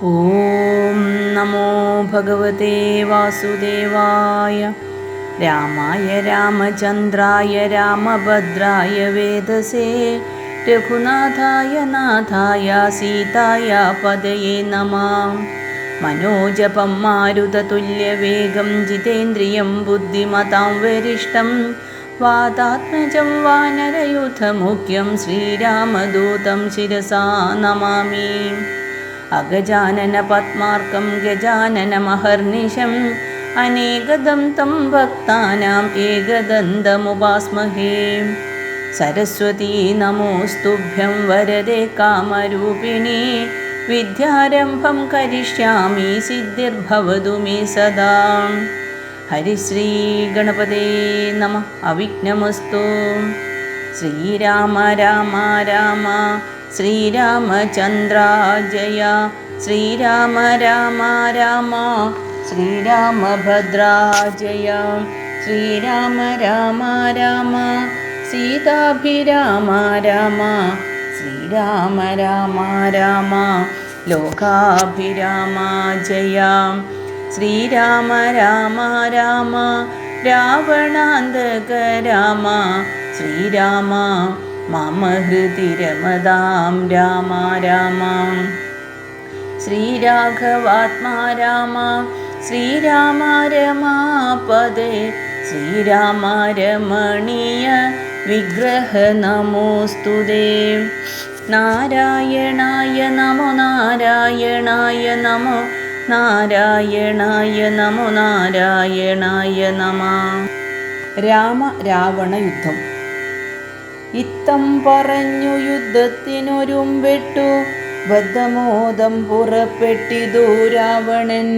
ഓം നമോ ഭഗവതേ വാസുദേവായ. രാമായ രാമചന്ദ്രായ രാമഭദ്രായ വേദസേ രഘുനാഥായ നാഥായ സീതായ പദയേ നമഃ. മനോജപം മാരുതതുല്യവേഗം ജിതേന്ദ്രിയം ബുദ്ധിമതാം വരിഷ്ഠം വാതാത്മജം വാനരയൂഥമുഖ്യം ശ്രീരാമദൂതം ശിരസാ നമാമി. അഗജാനന പത്മാർക്കം ഗജാനനമഹർനിശം അനേകദം തം ഭക്താനാം ഏകദന്തമുപാസ്മഹേ. സരസ്വതീ നമോസ്തുഭ്യം വരദേ കാമരൂപിണി വിദ്യാരംഭം കരിഷ്യാമി സിദ്ധിർഭവതു മേ സദാ. ഹരിശ്രീ ഗണപതേ നമഃ. അവിഘ്നമസ്തു. ശ്രീരാമ രാമ രാമ ശ്രീരാമചന്ദ്ര ജയ. ശ്രീരാമ രാമ രാമ ശ്രീരാമഭദ്ര ജയ. ശ്രീരാമ രാമ രാമ സീതാഭിരാമ രാമ. ശ്രീരാമ രാമ രാമ ലോകാഭിരാമ ജയ. ശ്രീരാമ രാമ രാമ രാവണാന്തക രാമ. ശ്രീരാമ മമ ഹൃദി രമതാം രാമ രാമ. ശ്രീരാഘവാത്മാ രാമ. ശ്രീരാമ രമാപദേ. ശ്രീരാമ രമണീയ വിഗ്രഹ നമോസ്തുതേ. നാരായണായ നമോ നാരായണായ നമോ നാരായണായ നമോ നാരായണായ നമഃ. രാമ രാവണ യുദ്ധം. ഇത്തം പറഞ്ഞു യുദ്ധത്തിനൊരുമ്പെട്ടു ബദ്ധമോദം പുറപ്പെട്ടിതു രാവണൻ.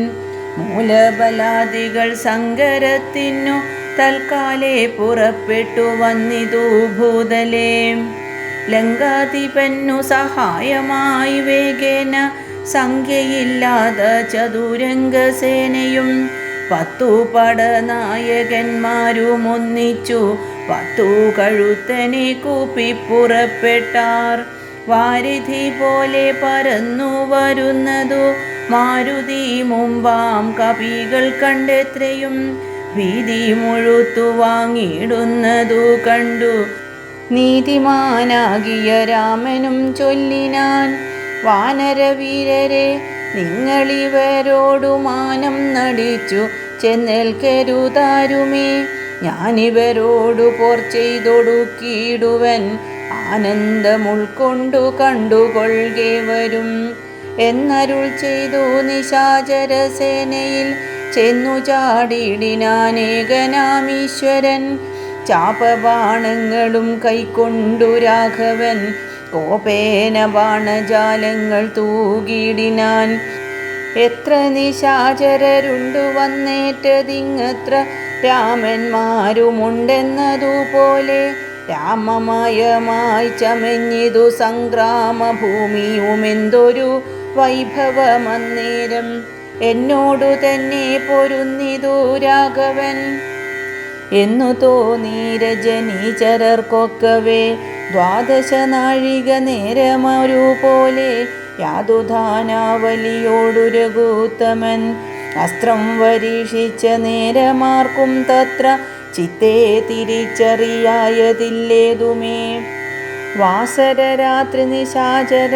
മൂലബലാദികൾ സങ്കരത്തിനു തൽക്കാലേ പുറപ്പെട്ടു വന്നിതു ഭൂതലേ. ലങ്കാധിപന്നു സഹായമായി വേഗേന സംഖ്യയില്ലാത ചതുരംഗസേനയും 10 പടനായകന്മാരും ഒന്നിച്ചു 10 കഴുത്തനെ കൂപ്പി പുറപ്പെട്ടാർ. വാരിധി പോലെ പരന്നു വരുന്നതു മാരുതി മുമ്പാം കപികൾ കണ്ടെത്രയും ഭീതി മുഴുത്തു വാങ്ങിയിടുന്നതു കണ്ടു. നീതിമാനാകിയ രാമനും ചൊല്ലിനാൻ, വാനരവീരരെ, നിങ്ങളിവരോടു മാനം നടിച്ചു ചെന്നേൽക്കരുതാരുമേ. ഞാനിവരോടു പോർ ചെയ്തൊടുക്കിയിടുവൻ, ആനന്ദമുൾക്കൊണ്ടു കണ്ടുകൊള്ളുകെ വരും എന്നരുൾ ചെയ്തു. നിശാചരസേനയിൽ ചെന്നു ചാടിയിടിനാനേകനാമീശ്വരൻ. ചാപബാണങ്ങളും കൈക്കൊണ്ടു രാഘവൻ കോപേന ബാണജാലങ്ങൾ തൂകിയിടിനാൻ. എത്ര നിശാചരരുണ്ടു വന്നേറ്റതിങ്ങത്ര രാമന്മാരുമുണ്ടെന്നതുപോലെ രാമമയമായി ചമഞ്ഞിതു സംഗ്രാമഭൂമിയുമെന്തൊരു വൈഭവമന്നേരം. എന്നോടു തന്നെ പൊരുന്നിതു രാഘവൻ എന്നു തോന്നി രജനീചരർക്കൊക്കവേ. 12 നാഴിക നേരമൊരുപോലെ യാതുധാനാവലിയോടു രഘുത്തമൻ അസ്ത്രം പരീക്ഷിച്ച നേരമാർക്കും തത്ര ചിത്തേ തിരിച്ചറിയായതില്ലേതുമേ. വാസരരാത്രി നിശാചര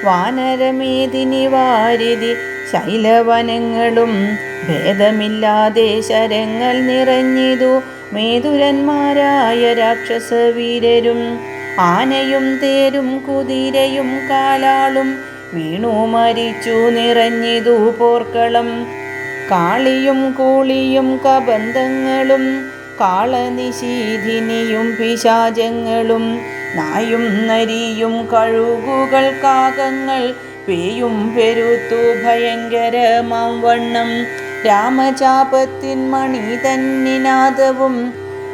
വാനരമേദിനി വാരിധി ശൈലവനങ്ങളും ഭേദമില്ലാതെ ശരങ്ങൾ നിറഞ്ഞിതു. മേതുരന്മാരായ രാക്ഷസവീരരും ആനയും തേരും കുതിരയും കാലാളും വീണു മരിച്ചു നിറഞ്ഞിതു പോർക്കളം. കാളിയും കൂളിയും കബന്ധങ്ങളും കാളനിശീധിനിയും പിശാചങ്ങളും നായും നരിയും കഴുകുകൾ കാകങ്ങൾ പേയും പെരുത്തു ഭയങ്കരമാം വണ്ണം. രാമചാപത്തിൻ മണി തന്നിനാദവും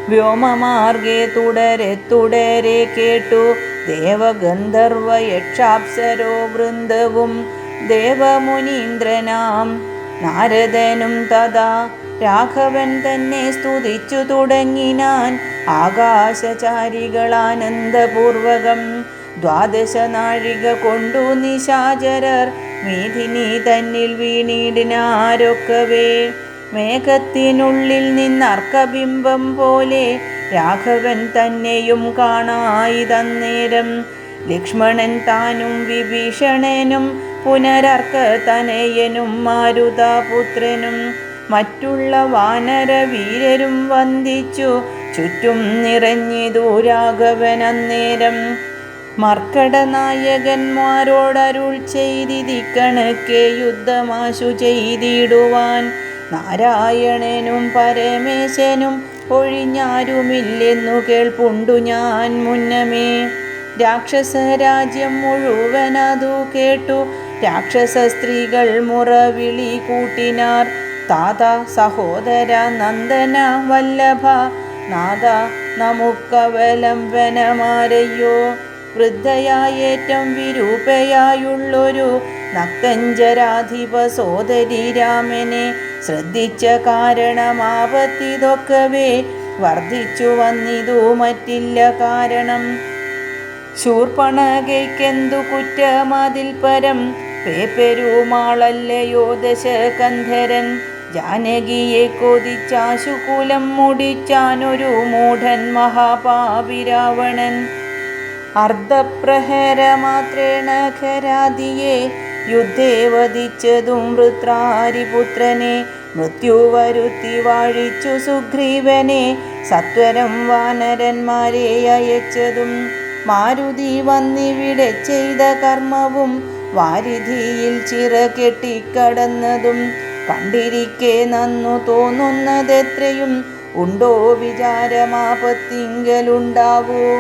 വ്യോമമാർഗെ തുടരെ തുടരെ കേട്ടു. ദേവഗന്ധർവ യക്ഷാപ്സരോ വൃന്ദവും ദേവമുനീന്ദ്രനാം നാരദനും തഥാ രാഘവൻ തന്നെ സ്തുതിച്ചു തുടങ്ങിനാൻ. ആകാശചാരികളാനന്ദപൂർവകം 12 നാഴിക കൊണ്ടു നിശാചരർ മേദിനി തന്നിൽ വീണിടിനാരൊക്കവേ. മേഘത്തിനുള്ളിൽ നിന്നർക്കബിംബം പോലെ രാഘവൻ തന്നെയും കാണായി തന്നേരം. ലക്ഷ്മണൻ താനും വിഭീഷണനും പുനരർക്ക തനയനും മാരുതപുത്രനും മറ്റുള്ള വാനരവീരരും വന്ദിച്ചു ചുറ്റും നിറഞ്ഞിതു രാഘവൻ അന്നേരം. മർക്കടനായകന്മാരോടരുൾ ചെയ്തിരിക്കണക്കെ യുദ്ധമാശു ചെയ്തിടുവാൻ. നാരായണനും പരമേശനും ഒഴിഞ്ഞാരുമില്ലെന്നു കേൾപ്പുണ്ടു ഞാൻ മുന്നമേ. രാക്ഷസരാജ്യം മുഴുവനതു കേട്ടു രാക്ഷസ സ്ത്രീകൾ മുറവിളി കൂട്ടിനാർ. താത സഹോദര നന്ദന വല്ലഭ നാഥ നമുക്കവലംബനമാരയ്യോ. വൃദ്ധയായേറ്റം വിരൂപയായുള്ളൊരു നക്തഞ്ചരാധിപ സോദരി രാമനെ ശ്രദ്ധിച്ച കാരണമാപത്തിതൊക്കവേ വർദ്ധിച്ചു വന്നിതു മറ്റില്ല കാരണം. ശൂർപ്പണകയ്ക്കെന്തു കുറ്റമതിൽ പരം പേപ്പെരുമാളല്ലയോ ദശകന്ധരൻ. ജാനകിയെ കൊതിച്ചാശുകുലം മുടിച്ചാനൊരു മൂഢൻ മഹാപാപി രാവണൻ. അർദ്ധപ്രഹരമാത്രേണ ഖരാദിയെ യുദ്ധേ വധിച്ചതും വൃത്രാരിപുത്രനെ. മൃത്യുവരുത്തി വാഴിച്ചു സുഗ്രീവനെ സത്വരം വാനരന്മാരെ അയച്ചതും. മാരുതി വന്നിവിടെ ചെയ്ത കർമ്മവും വാരിധിയിൽ ചിറ കെട്ടിക്കടന്നതും കണ്ടിരിക്കെ നന്നു തോന്നുന്നതെത്രയും ഉണ്ടോ വിചാരമാപത്തിങ്കലുണ്ടാവൂ.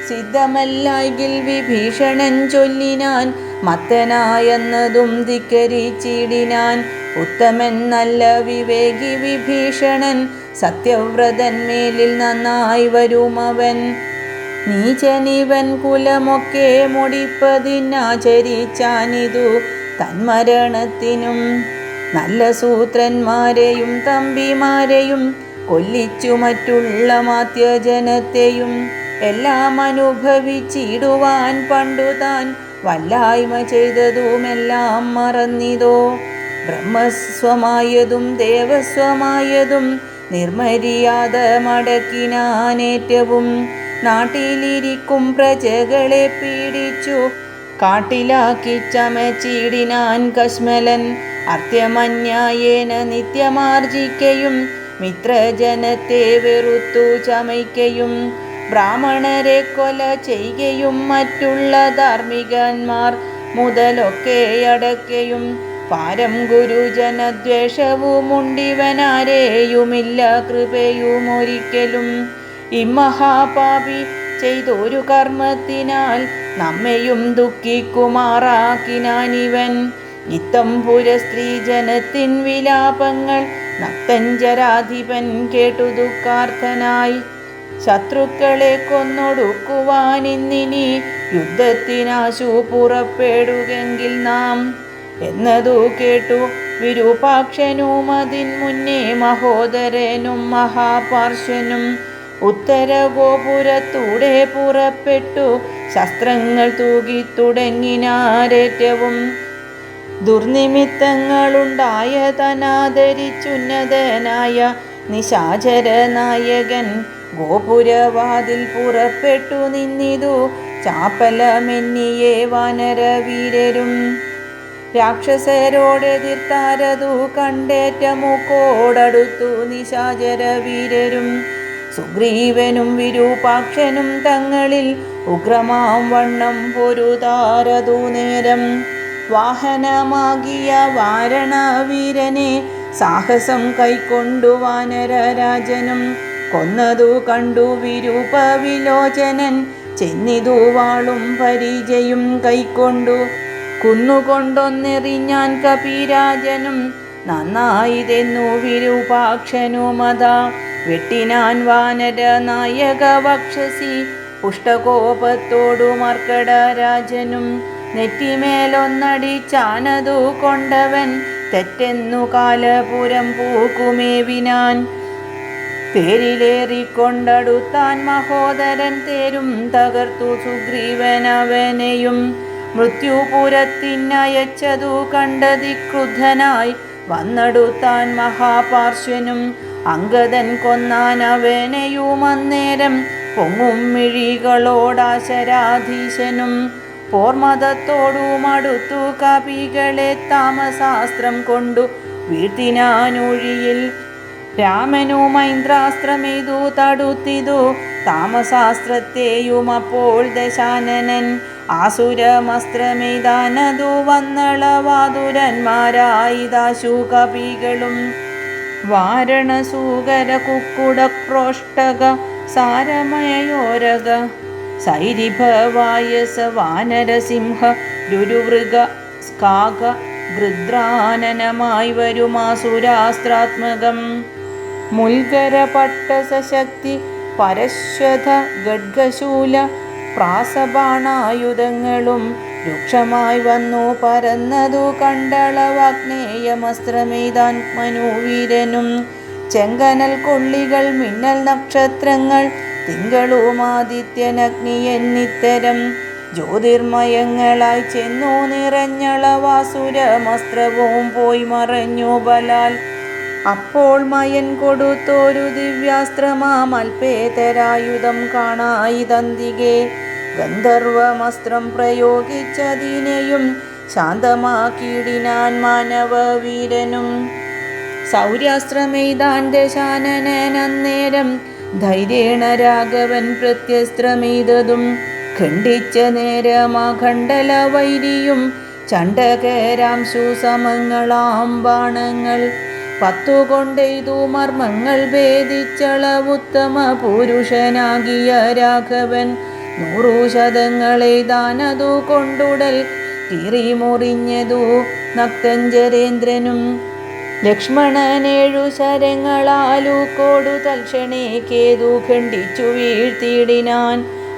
സിദ്ധമല്ലായിൽ വിഭീഷണൻ ചൊല്ലിനാൻ മത്തനായെന്നതും ധിക്കരിച്ചിടിനാൻ. ഉത്തമൻ നല്ല വിവേകി വിഭീഷണൻ സത്യവ്രതൻ മേലിൽ നന്നായി വരുമവൻ. നീചനിവൻ കുലമൊക്കെ മുടിപ്പതിനാചരിച്ചാനിതു തന്മരണത്തിനും. നല്ല സൂത്രന്മാരെയും തമ്പിമാരെയും കൊല്ലിച്ചു മറ്റുള്ള മാത്യജനത്തെയും എല്ലാം അനുഭവിച്ചിടുവാൻ പണ്ടു താൻ വല്ലായ്മ ചെയ്തതുമെല്ലാം മറന്നിതോ. ബ്രഹ്മസ്വമായതും ദേവസ്വമായതും നിർമര്യാദ മടക്കിനാനേറ്റവും. നാട്ടിലിരിക്കും പ്രജകളെ പീഡിച്ചു കാട്ടിലാക്കി ചമച്ചിടിനാൻ കശ്മലൻ. അർത്യമന്യായേന നിത്യമാർജിക്കയും മിത്രജനത്തെ വെറുത്തു ചമയ്ക്കയും. ബ്രാഹ്മണരെ കൊല ചെയ്യുകയും മറ്റുള്ള ധാർമ്മികന്മാർ മുതലൊക്കെ അടക്കയും. പാരം ഗുരുജനദ്വേഷവുമുണ്ടിവനാരെയുമില്ല കൃപയുമൊരിക്കലും. ഇമ്മഹാപാപി ചെയ്തൊരു കർമ്മത്തിനാൽ നമ്മെയും ദുഃഖിക്കുമാറാക്കിനാനിവൻ. ഇത്തംപുര സ്ത്രീജനത്തിൻ വിലാപങ്ങൾ നക്തഞ്ചരാധിപൻ കേട്ടു ദുഃഖാർത്ഥനായി. ശത്രുക്കളെ കൊന്നൊടുക്കുവാനിന്നിനി യുദ്ധത്തിനാശു പുറപ്പെടുകെങ്കിൽ നാം എന്നതു കേട്ടു വിരൂപാക്ഷനും അതിൻ മുന്നേ മഹോദരനും മഹാപാർശ്വനും. ഉത്തരഗോപുരത്തൂടെ പുറപ്പെട്ടു ശസ്ത്രങ്ങൾ തൂകി തുടങ്ങിനാരേറ്റവും. ദുർനിമിത്തങ്ങളുണ്ടായ തനാദരിച്ചുന്നതനായ നിശാചര നായകൻ ഗോപുരവാതിൽ പുറപ്പെട്ടു നിന്നിതു ചാപ്പലമെന്നിയേ വാനരവീരരും. രാക്ഷസരോടെതിർത്താരതു കണ്ടേറ്റമുക്കോടടുത്തു നിശാചരവീരരും. സുഗ്രീവനും വിരൂപാക്ഷനും തങ്ങളിൽ ഉഗ്രമാം വണ്ണം പൊരുതാരതു നേരം. വാഹനമാകിയ വാരണവീരനെ സാഹസം കൈക്കൊണ്ടു വാനരരാജനും കൊന്നതു കണ്ടു വിരൂപവിലോചനൻ. ചെന്നിതു വാളും പരിചയും കൈക്കൊണ്ടു കുന്നുകൊണ്ടൊന്നെറിഞ്ഞാൻ കപിരാജനും. നന്നായിതെന്നു വിരൂപാക്ഷനുമതാ വെട്ടിനാൻ വാനര നായക വക്ഷസി. പുഷ്ടകോപത്തോടു മർക്കടരാജനും നെറ്റിമേലൊന്നടിച്ചാനതു കൊണ്ടവൻ തെറ്റെന്നു കാലപുരം പൂക്കുമേവിനാൻ. തേരിലേറിക്കൊണ്ടടുത്താൻ മഹോദരൻ തേരും തകർത്തു സുഗ്രീവനവനെയും. മൃത്യുപുരത്തിനയച്ചതു കണ്ടതിക്രുദ്ധനായി വന്നെടുത്താൻ മഹാപാർശ്വനും. അംഗദൻ കൊന്നാൻ അവനെയും അന്നേരം പൊങ്ങും മിഴികളോടാശരാധീശനും. പോർമതത്തോടും അടുത്തു കപികളെ താമസാസ്ത്രം കൊണ്ടു വീഴ്ത്തിനാനൊഴിയിൽ. രാമനും ഐന്ദ്രാസ്ത്രമിതു തടുത്തിതു താമസാസ്ത്രത്തെയും. അപ്പോൾ ദശാനനൻ ആസുരമസ്ത്രമെയ്താനതു വന്നളവാതുരന്മാരായിതാശു കപികളും. വാരണസൂകര കുക്കുട ക്രോഷ്ടക സാരമയോരക സൈരിഭവായസ വാനരസിംഹ രുരുവൃഗ സ്കാക ഗൃദ്രാനനമായി വരുമാസുരാസ്ത്രാത്മകം. മുൽഗര പട്ടസശക്തി പരശ്വത ഗഡ്ഗശൂല പ്രാസബാണായുധങ്ങളും രൂക്ഷമായി വന്നു പരന്നതു കണ്ടളവാഗ്നേയമസ്ത്രമെയ്താൻ മനുവീരനും. ചെങ്കനൽ കൊള്ളികൾ മിന്നൽ നക്ഷത്രങ്ങൾ തിങ്കളുമാദിത്യനഗ്നി എന്നിത്തരം ജ്യോതിർമയങ്ങളായി ചെന്നു നിറഞ്ഞളവാസുരമസ്ത്രവും പോയി മറഞ്ഞു ബലാൽ. അപ്പോൾ മയൻ കൊടുത്തൊരു ദിവ്യാസ്ത്രമാമൽപേതരായുധം കാണായി തന്തികെ. ഗന്ധർവമസ്ത്രം പ്രയോഗിച്ചതിനെയും ശാന്തമാക്കിയിടിനാൻ മാനവവീരനും. സൗര്യാസ്ത്രമെയ്താൻ ദശാനനൻ അന്നേരം ധൈര്യേണ രാഘവൻ പ്രത്യസ്ത്രമെയ്തതും. ഖണ്ഡിച്ച നേരമാഖണ്ഡല വൈരിയും ചണ്ഡകരാംശു സമങ്ങളാം ബാണങ്ങൾ. 10 കൊണ്ടെയ്തു മർമ്മങ്ങൾ ഭേദിച്ചളവുത്തമ പുരുഷനാകിയ രാഘവൻ. 100 ശതങ്ങളെയ്താനതു കൊണ്ടുടൽ കീറിമുറിഞ്ഞതു നക്തഞ്ചരേന്ദ്രനും. ലക്ഷ്മണൻ 7 ശരങ്ങളാലു കോടു തൽക്ഷണേ കേതു ഖണ്ഡിച്ചു വീഴ്ത്തിയിടിനാൻ.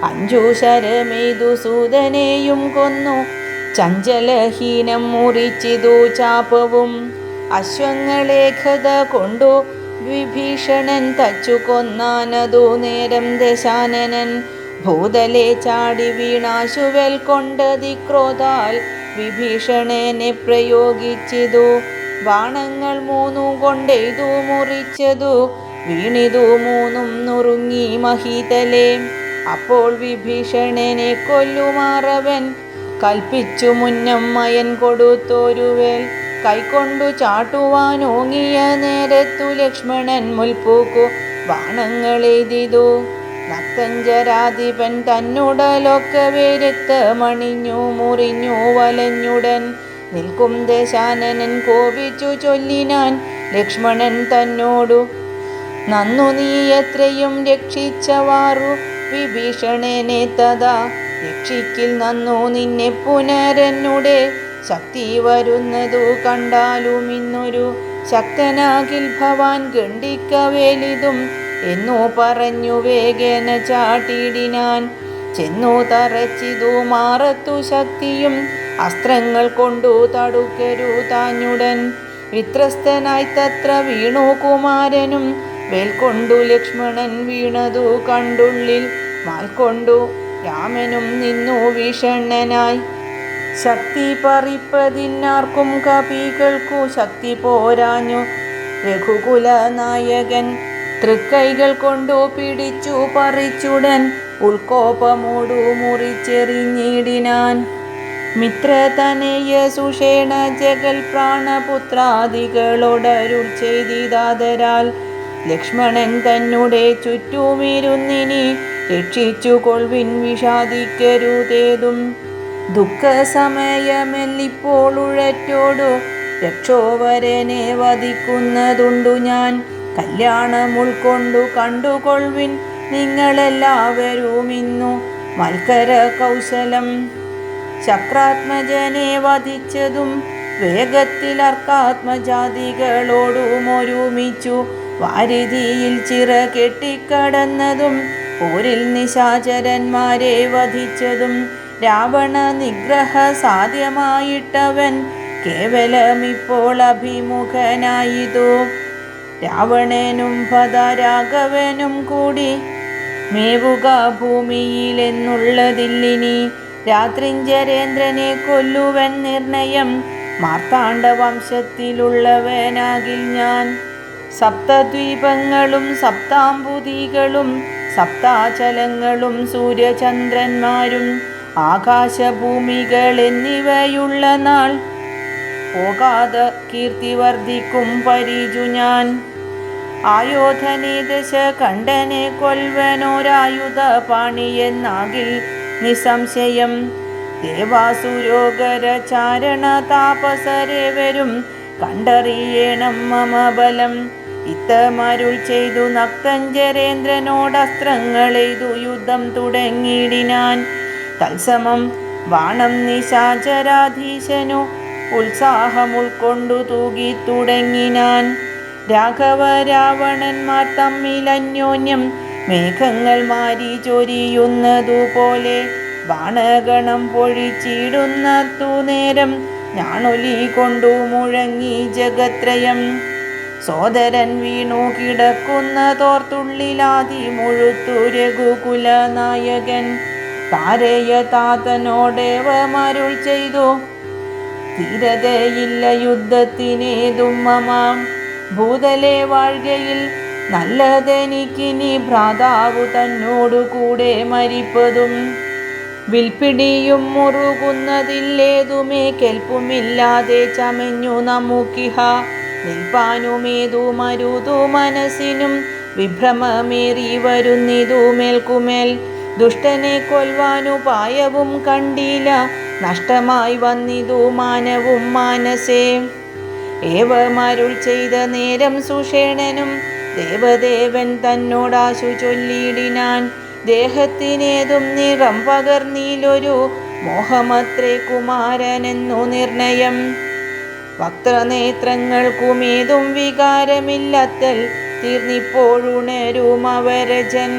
5 ശരമെയ്തു സൂതനെയും കൊന്നു ചഞ്ചലഹീനം മുറിച്ചിതു ചാപവും. അശ്വങ്ങളെ ഖത കൊണ്ടു വിഭീഷണൻ തച്ചു കൊന്നാനതു നേരം ദശാനനൻ. ഭൂതലെ ചാടി വീണാശുവൽ കൊണ്ടതിക്രോധാൽ വിഭീഷണനെ പ്രയോഗിച്ചിതു. ബാണങ്ങൾ 3 കൊണ്ടെയ്തു മുറിച്ചതു വീണിതു 3 നുറുങ്ങി മഹീതലേ. അപ്പോൾ വിഭീഷണനെ കൊല്ലുമാറവൻ കൽപ്പിച്ചു മുന്നം മയൻ കൊടുത്തൊരുവേൽ. കൈക്കൊണ്ടു ചാട്ടുവാനോങ്ങിയ നേരത്തു ലക്ഷ്മണൻ മുൽപ്പൂക്കു ബാണങ്ങളെയ്തിതു. നക്തഞ്ചരാധിപൻ തന്നുടലൊക്കവേ രക്തമണിഞ്ഞു മുറിഞ്ഞു വലഞ്ഞുടൻ നിൽക്കും ദശാനനൻ കോപിച്ചു ചൊല്ലിനാൻ ലക്ഷ്മണൻ തന്നോടു. നന്നു നീ എത്രയും രക്ഷിച്ചവാറു വിഭീഷണനെ തഥാ രക്ഷിക്കിൽ നന്നു നിന്നെ പുനരന്നുടെ ശക്തി വരുന്നതു കണ്ടാലും ഇന്നൊരു ശക്തനാകിൽ ഭവാൻ ഖണ്ഡിക്കവേലിതും എന്നു പറഞ്ഞു വേഗേന ചാട്ടിടിനാൻ. ചെന്നു തറച്ചിതു മാറത്തു ശക്തിയും അസ്ത്രങ്ങൾ കൊണ്ടു തടുക്കരുതാഞ്ഞുടൻ. വിത്രസ്തനായി തത്ര വീണു കുമാരനും. വേൽക്കൊണ്ടു ലക്ഷ്മണൻ വീണതു കണ്ടുള്ളിൽ മാൽക്കൊണ്ടു രാമനും നിന്നു വിഷണ്ണനായി. ശക്തി പറിപ്പതിനാർക്കും കപികൾക്കു ശക്തി പോരാഞ്ഞു. രഘുകുല നായകൻ തൃക്കൈകൾ കൊണ്ടു പിടിച്ചു പറിച്ചുടൻ ഉൾക്കോപമോടു മുറിച്ചെറിഞ്ഞിടിനാൻ. മിത്രതനയ സുഷേണ ജഗൽ പ്രാണപുത്രാദികളോടരുൾ ചെയ്തിതാദരാൽ ലക്ഷ്മണൻ തന്നെ ചുറ്റുമിരുന്നിനി രക്ഷിച്ചു കൊൾവിൻ വിഷാദിക്കരുതേതും. ദുഃഖസമയമെല്ലിപ്പോൾ ഉഴറ്റോടു രക്ഷോവരനെ വധിക്കുന്നതുണ്ടു ഞാൻ. കല്യാണം ഉൾക്കൊണ്ടു കണ്ടുകൊൾവിൻ നിങ്ങളെല്ലാവരും ഇന്നു മൽക്കര കൗശലം. ശക്രാത്മജനെ വധിച്ചതും വേഗത്തിൽ അർക്കാത്മജാതികളോടും ഒരുമിച്ചു വാരിധിയിൽ ചിറ കെട്ടിക്കടന്നതും പോരിൽ നിശാചരന്മാരെ വധിച്ചതും രാവണ നിഗ്രഹ സാധ്യമായിട്ടവൻ കേവലമിപ്പോൾ അഭിമുഖനായിതു. രാവണനും ഭദരാഘവനും കൂടി മേവുക ഭൂമിയിലെന്നുള്ളതില്ലിനി രാത്രിഞ്ചരേന്ദ്രനെ കൊല്ലുവൻ നിർണയം. മാർത്താണ്ഡ വംശത്തിലുള്ളവനാകിൽ ഞാൻ. സപ്തദ്വീപങ്ങളും സപ്താംബുദികളും സപ്താചലങ്ങളും സൂര്യചന്ദ്രന്മാരും ആകാശഭൂമികൾ എന്നിവയുള്ള നാൾ പോകാതെ കീർത്തി വർദ്ധിക്കും പരിജു ഞാൻ. ആയോധനെ ദശകണ്ഠനെ കൊൽവനോരായുധ പാണിയെന്നാകിൽ നിസംശയം. ദേവാസുരോഗര ചാരണ താപസരേവരും കണ്ടറിയണം മമ ബലം. ഇത്തമരുൾ ചെയ്തു നക്തഞ്ചരേന്ദ്രനോടസ്ത്രങ്ങളെയ്തു യുദ്ധം തുടങ്ങിയിടിനാൻ. തത്സമം ബാണം നിശാചരാധീശനു ഉത്സാഹം ഉൾക്കൊണ്ടു തൂകി തുടങ്ങിനാൻ. രാഘവ രാവണന്മാർ തമ്മിൽ അന്യോന്യം മേഘങ്ങൾ മാരി ചൊരിയുന്നതുപോലെ ബാണഗണം പൊഴിച്ചിടുന്നതു നേരം ഞാണൊലി കൊണ്ടു മുഴങ്ങി ജഗത്രയം. സോദരൻ വീണു കിടക്കുന്നതോർത്തുള്ളിലാതി മുഴുത്തു രഘുകുല നായകൻ. താരയ താതനോടേവമരുൾ ചെയ്തു, ധീരതയില്ല യുദ്ധത്തിനേതും മമാം. ഭൂതലെ വാഴ്കയിൽ നല്ലതെനിക്കിനി ഭ്രാതാവു തന്നോടു കൂടെ മരിപ്പതും. വിൽപ്പിടിയും മുറുകുന്നതില്ലേതുമേ കെൽപ്പുമില്ലാതെ ചമഞ്ഞു നമുക്കിഹ. നിൽപ്പാനുമേതു മരുതു മനസ്സിനും വിഭ്രമമേറി വരുന്നിതു മേൽക്കുമേൽ. ദുഷ്ടനെ കൊൽവാനുപായവും കണ്ടില്ല, നഷ്ടമായി വന്നിതു മാനവും മാനസേ. ഏവമരുൾ ചെയ്ത നേരം സുഷേണനും ദേവദേവൻ തന്നോടാശു ചൊല്ലിയിടിനാൻ. ദേഹത്തിനേതും നിറം പകർന്നീലൊരു മോഹമത്രേ കുമാരനെന്നു നിർണയം. വക്രനേത്രങ്ങൾക്കുമേതും വികാരമില്ലത്തൽ തീർന്നിപ്പോഴുണരും അവരജൻ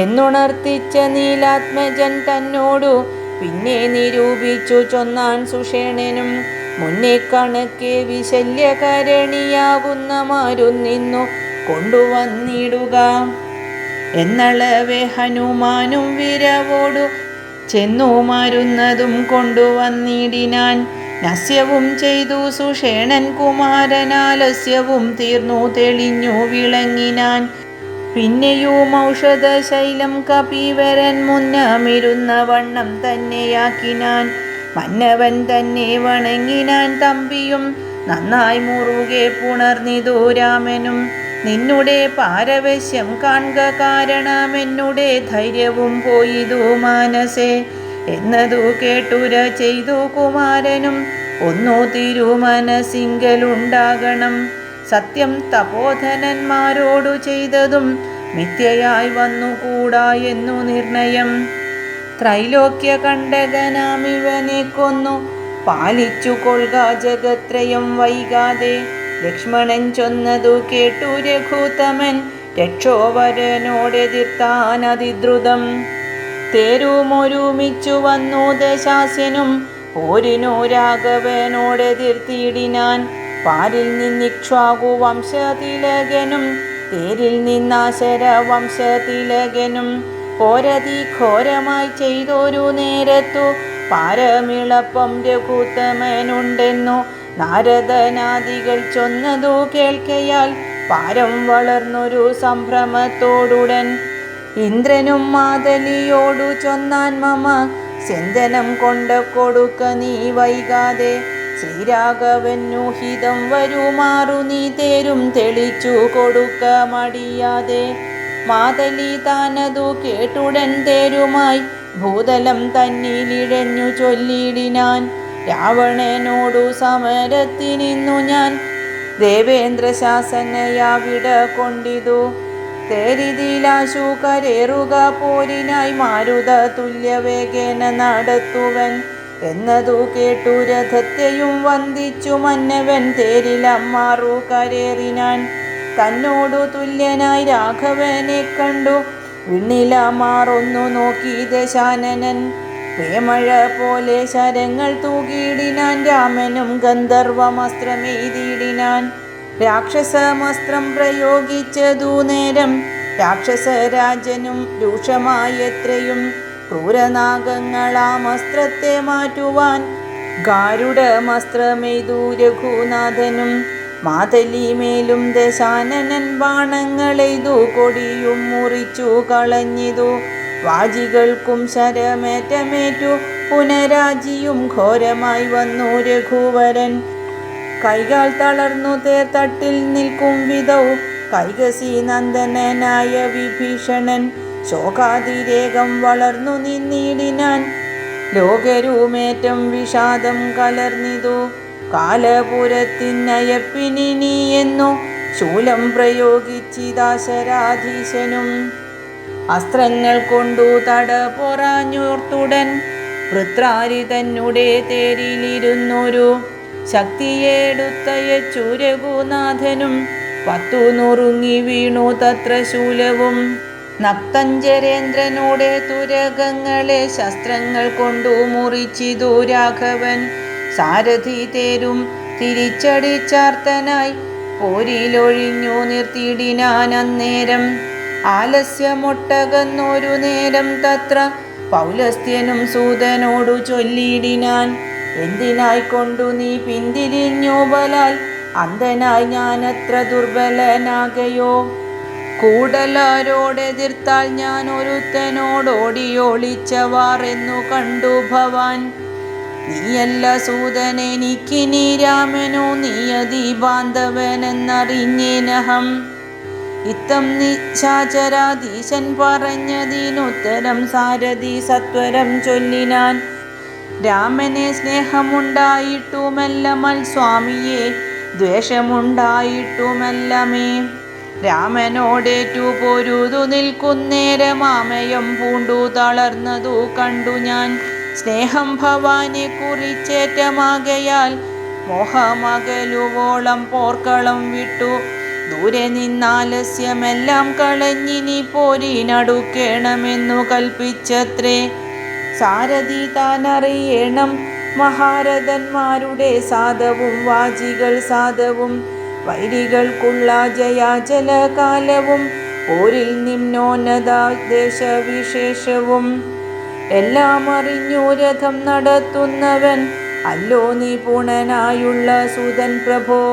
എന്നുണർത്തിച്ച നീലാത്മജൻ തന്നോടു പിന്നെ നിരൂപിച്ചു ചൊന്നാൻ സുഷേണനും. മുന്നേ കണക്കെ വിശല്യകരണിയാകുന്ന മരുന്നിന്നു കൊണ്ടുവന്നിടുക എന്നളവേ ഹനുമാനും വിരവോടു ചെന്നു മരുന്നതും കൊണ്ടുവന്നിടിനാൻ. നസ്യവും ചെയ്തു സുഷേണൻ കുമാരനാലസ്യവും തീർന്നു തെളിഞ്ഞു വിളങ്ങിനാൻ. പിന്നെയും ഔഷധശൈലം കപീവരൻ മുന്നമിരുന്ന വണ്ണം തന്നെയാക്കിനാൻ. മന്നവൻ തന്നെ വണങ്ങിനാൻ തമ്പിയും നന്നായി മുറുകെ പുണർന്നിതു രാമനും. നിന്നുടെ പാരവശ്യം കാൺക കാരണമെന്നുടെ ധൈര്യവും പോയിതു മാനസേ എന്നതു കേട്ടുര ചെയ്തു കുമാരനും. ഒന്നു തിരുമനസിങ്കലുണ്ടാകണം, സത്യം തപോധനന്മാരോടു ചെയ്തതും മിഥ്യയായി വന്നുകൂടാ എന്നു നിർണയം. ത്രൈലോക്യ കണ്ടകനാമിവനെ കൊന്നു പാലിച്ചു കൊള്ളുക ജഗത്രയം വൈകാതെ. ലക്ഷ്മണൻ ചൊന്നതു കേട്ടു രഘുത്തമൻ രക്ഷോവരനോടെതിർത്താൻ അതിദ്രുതം. തേരുമൊരുമിച്ചു വന്നു ദശാസ്യനും പോരിനു രാഘവനോടെതിർത്തിയിടിനാൻ. പാരിൽ നിന്നിക്ഷ്വാകു വംശതിലകനും തേരിൽ നിന്നാശര വംശതിലകനും. പോരതി ഘോരമായി ചെയ്തൊരു നേരത്തു പാരമിളപ്പം രഘുത്തമനുണ്ടെന്നു നാരദനാദികൾ ചൊന്നതു കേൾക്കയാൽ പാരം വളർന്നൊരു സംഭ്രമത്തോടുടൻ ഇന്ദ്രനും മാതലിയോടു ചൊന്നാൻ, മമ സ്യന്തനം കൊണ്ട കൊടുക്ക നീ വൈകാതെ. ശ്രീരാഘവനു ഹിതം വരുമാറു നീ തേരും തെളിച്ചു കൊടുക്ക മടിയാതെ. മാതലി താനതു കേട്ടുടൻ തേരുമായി ഭൂതലം തന്നിലിഴഞ്ഞു ചൊല്ലിയിടിനാൻ. രാവണനോടു സമരത്തിനിന്നു ഞാൻ ദേവേന്ദ്ര ശാസനയാവിട കൊണ്ടിതു. തേരിതിലാശു കരേറുക പോരിനായി മാരുത തുല്യവേഗേന നടത്തുവൻ എന്നതു കേട്ടു രഥത്തെയും വന്ദിച്ചു മന്നവൻ തേരിലമ്മാറു കരേറിനാൻ. തന്നോടു തുല്യനായി രാഘവനെ കണ്ടു വിണ്ണിലമാറൊന്നു നോക്കി ദശാനനൻ. പേമഴ പോലെ ശരങ്ങൾ തൂകിയിടിനാൻ രാമനും ഗന്ധർവമസ്ത്രമെയ്തിടിനാൻ. രാക്ഷസമസ്ത്രം പ്രയോഗിച്ചതു നേരം രാക്ഷസരാജനും രൂക്ഷമായെത്രയും ക്രൂരനാഗങ്ങളാമസ്ത്രത്തെ മാറ്റുവാൻ ഗാരുഡമസ്ത്രമെയ്തു രഘുനാഥനും. മാതലിമേലും ദശാനനൻ ബാണങ്ങളെയ്തു കൊടിയും മുറിച്ചു കളഞ്ഞിതു. വാജികൾക്കും ശരമേറ്റമേറ്റു പുനരാജിയും ഘോരമായി വന്നു രഘുവരൻ. കൈകാൽ തളർന്നു തേർത്തട്ടിൽ നിൽക്കും വിധൗ കൈകസി നന്ദനനായ വിഭീഷണൻ ശോകാതിരേകം വളർന്നു നിന്നിടിനാൻ. ലോകരുമേറ്റം വിഷാദം കലർന്നിതു. കാലപുരത്തിനയപ്പിനി എന്നു ശൂലം പ്രയോഗിച്ചിതാശരാധീശനും. അസ്ത്രങ്ങൾ കൊണ്ടു തട പൊറാഞ്ഞോർത്തുടൻ വൃത്രാരി തന്നുടെ തേരിലിരുന്നൊരു ശക്തിയെടുത്തയച്ചു രഘുനാഥനും. 10 നുറുങ്ങി വീണു തത്ര ശൂലവും. നക്തഞ്ചരേന്ദ്രനോടെ തുരകങ്ങളെ ശസ്ത്രങ്ങൾ കൊണ്ടു മുറിച്ചിതു രാഘവൻ. സാരഥി തേരും തിരിച്ചടിച്ചാർത്തനായി പോരിലൊഴിഞ്ഞു നിർത്തിയിടിനാൻ അന്നേരം. ആലസ്യമൊട്ടകന്നൊരു നേരം തത്ര പൗലസ്ത്യനും സൂതനോടു ചൊല്ലിയിടിനാൻ. എന്തിനായിക്കൊണ്ടു നീ പിന്തിരിഞ്ഞു ബലാൽ അന്ധനായി ഞാനത്ര ദുർബലനാകയോ. കൂടലാരോടെതിർത്താൽ ഞാൻ ഒരുത്തനോടോടിയൊളിച്ചവാർ എന്നു കണ്ടു ഭവാൻ. നീയല്ല സൂതനെനിക്കിനി രാമനോ നീയതി ബാന്ധവനെന്നറിഞ്ഞേനഹം. ഇത്തം നിശാചരാധീശൻ പറഞ്ഞതിനുത്തരം സാരഥി സത്വരം ചൊല്ലിനാൻ. രാമനെ സ്നേഹമുണ്ടായിട്ടുമല്ലമൽ സ്വാമിയെ ദ്വേഷമുണ്ടായിട്ടുമല്ലമേ. രാമനോടേറ്റു പൊരുതു നിൽക്കുന്നേരമാമയം പൂണ്ടു തളർന്നതു കണ്ടു ഞാൻ. സ്നേഹം ഭവാനെ കുറിച്ചേറ്റമാകയാൽ മോഹമകലുവോളം പോർക്കളം വിട്ടു. ദൂരെ നിന്നാലസ്യമെല്ലാം കളഞ്ഞിനി പോരിനടുക്കേണമെന്നു കൽപ്പിച്ചത്രേ. സാരഥി താനറിയണം മഹാരഥന്മാരുടെ സാധവും വാജികൾ സാധവും. വൈരികൾക്കുള്ള ജയാചലകാലവും പോരിൽ നിമ്നോന്നതാദേശവിശേഷവും. എല്ലാം അറിഞ്ഞു രഥം നടത്തുന്നവൻ അല്ലോ നിപുണനായുള്ള സുതൻ പ്രഭോ.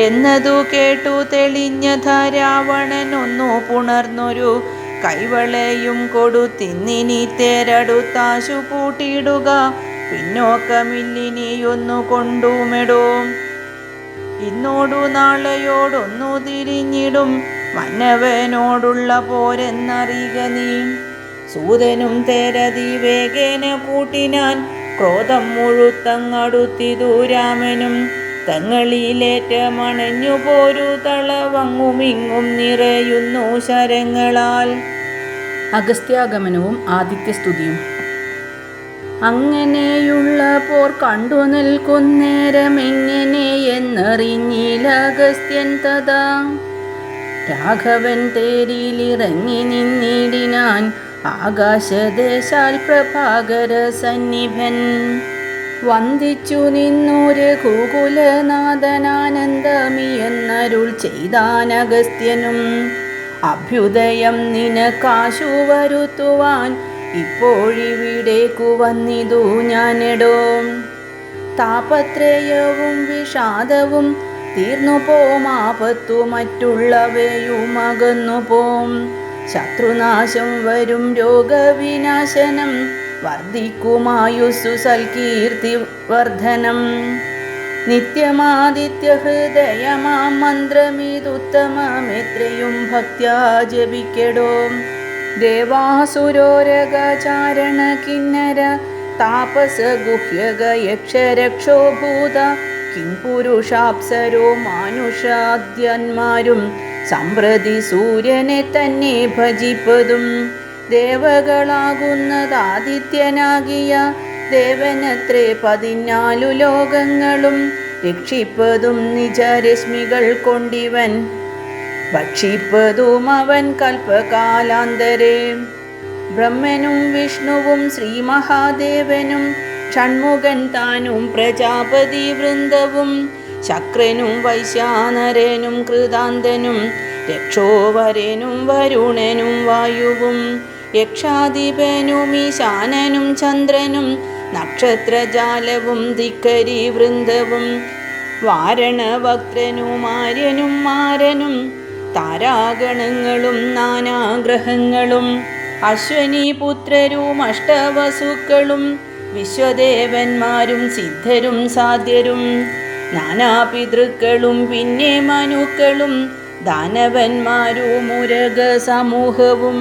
എന്നതു കേട്ടു തെളിഞ്ഞത രാവണൻ ഒന്നു പുണർന്നൊരു കൈവളയും കൊടുത്തിന്നിനി തേരടുത്താശു കൂട്ടിയിടുക. പിന്നോക്കമില്ലിനിയൊന്നു കൊണ്ടുമെടോ. ഇന്നോടു നാളെയോടൊന്നു തിരിഞ്ഞിടും മന്നവനോടുള്ള പോരെന്നറിയുക നീ. സൂതനും തേരതി വേഗേന കൂട്ടിനാൻ. ക്രോധം മുഴുത്തങ്ങടുത്തിതു രാമനും. തങ്ങളിലേറ്റമണഞ്ഞു പോരു തളവങ്ങുമിങ്ങും നിറയുന്നു ശരങ്ങളാൽ. അഗസ്ത്യാഗമനവും ആദിത്യസ്തുതിയും. അങ്ങനെയുള്ള പോർ കണ്ടു നിൽക്കുന്നേരമെങ്ങനെയെന്നറിഞ്ഞില്ല അഗസ്ത്യൻ തഥാ. രാഘവൻ തേരിലിറങ്ങി നിന്നിടിനാൻ ആകാശദേശാൽ പ്രഭാകര സന്നിഭൻ. വന്ദിച്ചു നിന്നു രഘുകുലനാഥനാനന്ദമിയെന്നരുൾ ചെയ്താനഗസ്ത്യനും. അഭ്യുദയം നിനക്കാശു വരുത്തുവാൻ ഇപ്പോഴിവിടേക്കു വന്നിതു ഞാനെടോ. താപത്രയവും വിഷാദവും തീർന്നു പോം, ആപത്തു മറ്റുള്ളവയും അകന്നു പോം. ശത്രുനാശം വരും, രോഗവിനാശനം വർദ്ധിക്കുമായുസ്സു സൽകീർത്തി വർദ്ധനം. നിത്യമാദിത്യഹൃദയമാം മന്ത്രമിതുത്തമമെത്രയും ഭക്ത്യാ ജപിക്കെടോ. ദേവാസുരോരഗചാരണ കിന്നര താപസ ഗുഹ്യക യക്ഷരക്ഷോഭൂത കിംപുരുഷാപ്സരോ മാനുഷാദ്യന്മാരും സമ്പ്രതി സൂര്യനെ തന്നെ ഭജിപ്പതും. ദേവകളാകുന്നതാദിത്യനാകിയ ദേവനത്രേ 14 ലോകങ്ങളും രക്ഷിപ്പതും നിജരശ്മികൾ കൊണ്ടിവൻ ഭക്ഷിപ്പതും അവൻ കൽപ്പകാലാന്തരേ. ബ്രഹ്മനും വിഷ്ണുവും ശ്രീ മഹാദേവനും ഷൺമുഖൻ താനും പ്രജാപതി വൃന്ദവും ശക്രനും വൈശ്യാനരനും കൃതാന്തനും രക്ഷോവരനും വരുണനും വായുവും യക്ഷാധിപനും ഈശാനനും ചന്ദ്രനും നക്ഷത്രജാലവും ധിക്കരി വൃന്ദവും വാരണവക്ത്രനും ആര്യനും മാരനും താരാഗണങ്ങളും നാനാഗ്രഹങ്ങളും അശ്വനി പുത്രരും അഷ്ടവസുക്കളും വിശ്വദേവന്മാരും സിദ്ധരും സാധ്യരും നാനാപിതൃക്കളും പിന്നെ മനുക്കളും ദാനവന്മാരും മുരക സമൂഹവും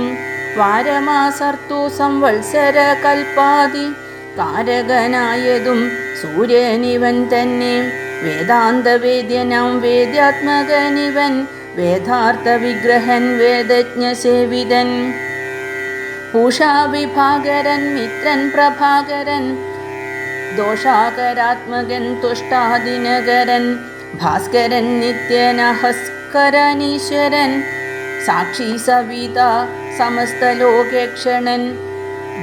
വാരമാസർത്തു സംവത്സര കൽപ്പാതി കാരകനായതും സൂര്യനിവൻ തന്നെ വേദാന്തവേദ്യനാം വേദ്യാത്മകനിവൻ വേദാർത്ഥ വിഗ്രഹൻ വേദജ്ഞസേവിതൻ പൂഷാവിഭാകരൻ മിത്രൻ പ്രഭാകരൻ ദോഷാകരാത്മകൻ തുഷ്ടാദിനകരൻ ഭാസ്കരൻ നിത്യനഹസ്കരനീശ്വരൻ സാക്ഷി സവിത സമസ്തലോകേക്ഷണൻ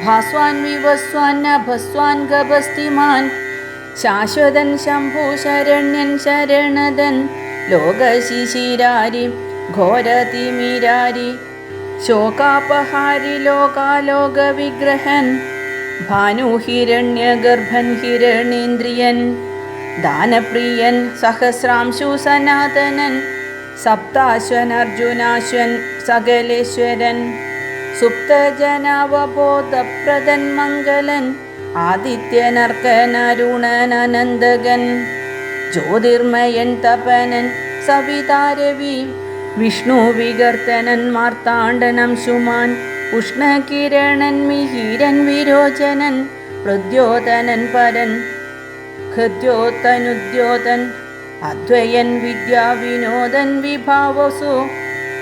ഭാസ്വാൻ വിവസ്വാൻ നഭസ്വാൻ ഗഭസ്തിമാൻ ശാശ്വതൻ ശംഭു ശരണ്യൻ ശരണദൻ ലോകശിശിരാരി ഘോരതിമിരാരി ശോകാപഹാരി ലോകാലോക വിഗ്രഹൻ ഭാനുഹിരണ്യഗർഭൻ ഹിരണേന്ദ്രിയൻ ദാനപ്രിയൻ സഹസ്രാംശു സനാതനൻ സപ്താശ്വൻ അർജുനാശ്വൻ സകലേശ്വരൻ സുപ്തജനാവബോധപ്രദൻ മംഗലൻ ആദിത്യനർക്കൻ അരുണൻ അനന്തകൻ ജ്യോതിർമയൻ തപനൻ സവിതാരവി വിഷ്ണു വികർത്തനൻ മാർത്താണ്ഡനം ശുമാൻ ഉഷ്ണകിരണൻ മിഹിരൻ വിരോചനൻ പ്രദ്യോതനൻ പരൻ ഖദ്യോതനുദ്യോതൻ അദ്വയൻ വിദ്യാവിനോദൻ വിഭാവസു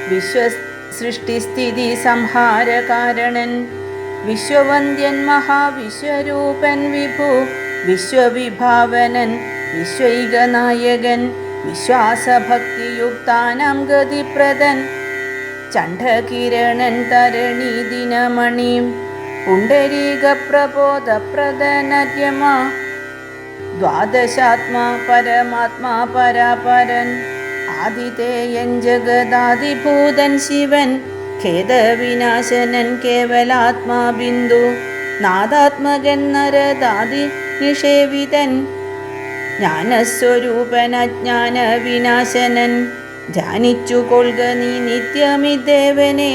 വിശ്വസൃഷ്ടിസ്ഥിതി സംഹാരകാരണൻ വിശ്വവന്ദ്യൻ മഹാവിശ്വരൂപൻ വിഭു വിശ്വവിഭാവനൻ വിശ്വൈകനായകൻ വിശ്വാസഭക്തിയുക്താനാം ഗതിപ്രദൻ ചണ്ഡകിരണൻ തരണി ദിനമണി പുണ്ടരീകപ്രബോധപ്രദനര്യമ ദ്വാദശാത്മാ പരമാത്മാ പരാപരൻ ആദിതേയൻ ജഗദാദിഭൂതൻ ശിവൻ ഖേദവിനാശനൻ കേവലാത്മാ ബിന്ദു നാദാത്മകൻ നരദാദി നിഷേവിതൻ ജ്ഞാനസ്വരൂപൻ അജ്ഞാന വിനാശനൻ ധ്യാനിച്ചു കൊള്ളുക നീ നിത്യമിദേവനെ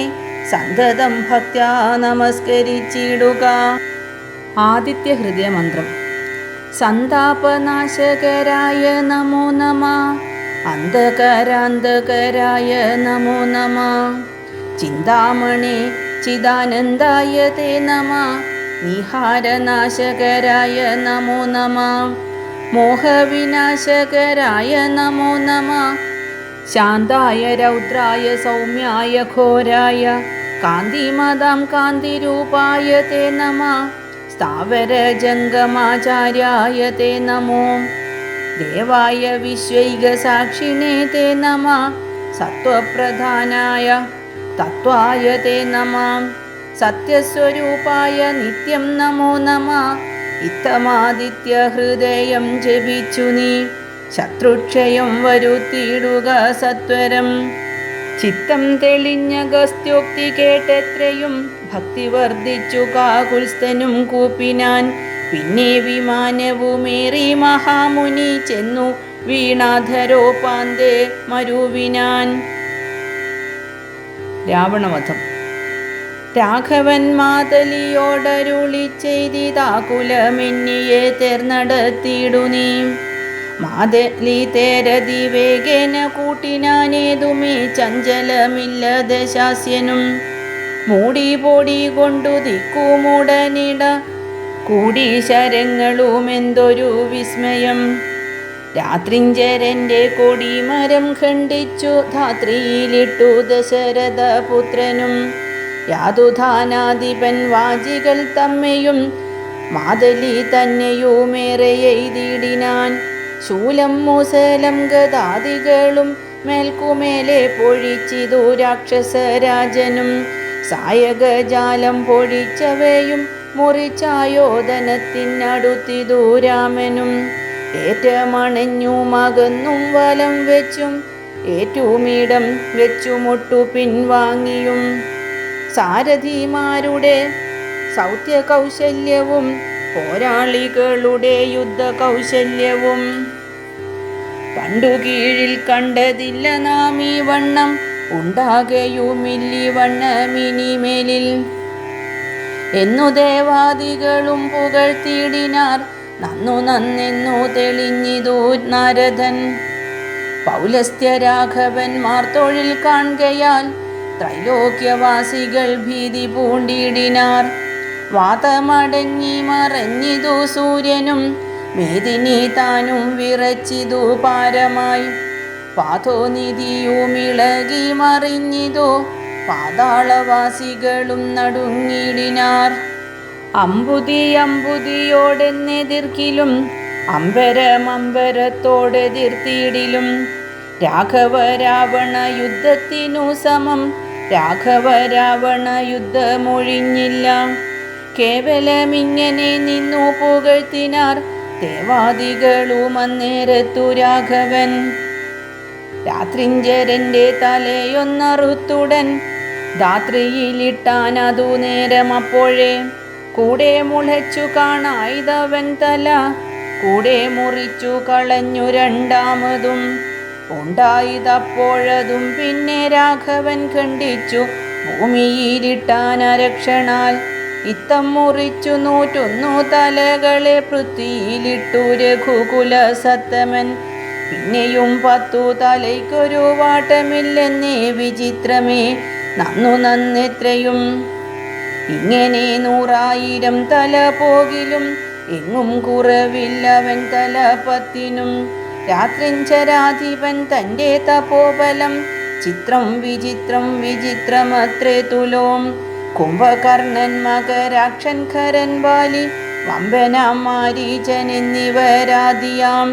സന്തതം ഭക്ത്യാ നമസ്കരിച്ചിടുക. ആദിത്യ ഹൃദയമന്ത്രം. സന്താപനാശകരായ നമോ നമ, അന്ധകരാന്തകരായ നമോ നമ, ചിന്താമണി ചിദാനന്ദായ തേ നമ, നിഹാരനാശകരായ നമോ നമ, മോഹവിനാശകരായ നമോ നമ, ശാന്തായ രൗദ്രായ സൗമ്യായ ഘോരായ കാന്തിമതാം കാന്തിരൂപായ തേ നമ, സ്ഥാവര ജംഗമാചാര്യായ തേ നമോ, ദേവായ വിശ്വൈക സാക്ഷിണേ തേ നമ, സത്വപ്രധാനായ തത്വായ തേ നമ, സത്യസ്വരൂപായ നിത്യം നമോ നമ. ഇത്തമാദിത്യ ഹൃദയം ജപിച്ചു നീ ശത്രുക്ഷയം വരുത്തിയിടുക സത്വരം. ചിത്തം തെളിഞ്ഞ ഗസ്ത്യോക്തി കേട്ടെത്രയും ഭക്തി വർദ്ധിച്ചു കാകുൽസ്ഥനും കൂപ്പിനാൻ. പിന്നെ വിമാനവുമേറി മഹാമുനി ചെന്നു വീണാധരോപാന്തേ മരുവിനാൻ. രാവണവധം. രാഘവൻ മാതലിയോടരുളി ചെയ്തിതാകുലമെന്നിയെ തേർന്നടത്തിയിടു നീ. മാതലി തേരതി വേഗേന കൂട്ടിനാനേതുമേ ചഞ്ചലമില്ലത ശാസ്യനും. മൂടി പൊടി കൊണ്ടു ദിക്കുമുടനിട കൂടി ശരങ്ങളുമെന്തൊരു വിസ്മയം. രാത്രിഞ്ചരൻ്റെ കൊടിമരം ഖണ്ഡിച്ചു ധാത്രിയിലിട്ടു ദശരഥ പുത്രനും. യാതുധാനാധിപൻ വാജികൾ തമ്മെയും മാതലി തന്നെയുമേറെ എയ്തിടിനാൻ. ശൂലം മുസലം ഗദാദികളും മേൽക്കുമേലെ പൊഴിച്ചിതു രാക്ഷസരാജനും. സായകജാലം പൊഴിച്ചവയും മുറിച്ചായോധനത്തിനടുത്തിതു രാമനും. ഏറ്റമണഞ്ഞു മകന്നും വലം വെച്ചും ഏറ്റുമിടം വെച്ചുമൊട്ടു പിൻവാങ്ങിയും. സാരഥിമാരുടെ സൗത്യകൗശല്യവും പോരാളികളുടെ യുദ്ധകൗശല്യവും പണ്ടു കീഴിൽ കണ്ടതില്ല നാം ഈ വണ്ണം ഉണ്ടാകയുമില്ലി വണ്ണമിനിമേലിൽ എന്നു ദേവാദികളും പുകഴ്ത്തിയിടിനാർ. നന്നു നന്നെന്നു തെളിഞ്ഞിതു നാരദൻ. പൗലസ്ത്യരാഘവന്മാർ തൊഴിൽ കാൺകയാൽ ത്രൈലോക്യവാസികൾ ഭീതി പൂണ്ടിടിനാർ. വാതമടങ്ങി മറഞ്ഞിതു സൂര്യനും മേദിനി താനും വിറച്ചിതു പാരമായി. പാഥോനിധിയുമിളകി മറിഞ്ഞിതു പാതാളവാസികളും നടുങ്ങിടിനാർ. അമ്പുതിയോടെന്നെതിർക്കിലും അമ്പരമമ്പരത്തോടെതിർത്തിയിടിലും രാഘവ രാവണ യുദ്ധത്തിനു സമം രാഘവ രാവണ യുദ്ധമൊഴിഞ്ഞില്ല. കേവലമിങ്ങനെ നിന്നു പുകഴ്ത്തിനാർ ദേവാദികളും അന്നേരത്തു രാഘവൻ. രാത്രിഞ്ചരൻ്റെ തലയൊന്നറുത്തുടൻ ധാത്രിയിലിട്ടാൻ അതു നേരം അപ്പോഴേ കൂടെ മുളച്ചു കാണായിതവൻ തല കൂടെ മുറിച്ചു കളഞ്ഞു രണ്ടാമതും ഉണ്ടായതപ്പോഴതും പിന്നെ രാഘവൻ ഖണ്ഡിച്ചു ഭൂമിയിലിട്ടാൻ അരക്ഷണാൽ. ഇത്തം മുറിച്ചു 101 തലകളെ പൃഥ്വിയിലിട്ടു രഘുകുല സത്തമൻ. പിന്നെയും 10 തലയ്ക്കൊരു വാട്ടമില്ലെന്നേ വിചിത്രമേ നന്നു നന്നെത്രയും. ഇങ്ങനെ 100,000 തല പോകിലും എങ്ങും കുറവില്ലവൻ തലപത്തിനും. രാത്രിഞ്ചരാധിപൻ തൻ്റെ തപോബലം ചിത്രം വിചിത്രം വിചിത്രമത്രേ തുലോം. കുംഭകർണൻ മകരാക്ഷൻ ഖരൻ ബാലി വമ്പനാം മാരീചൻ എന്നിവരാദിയാം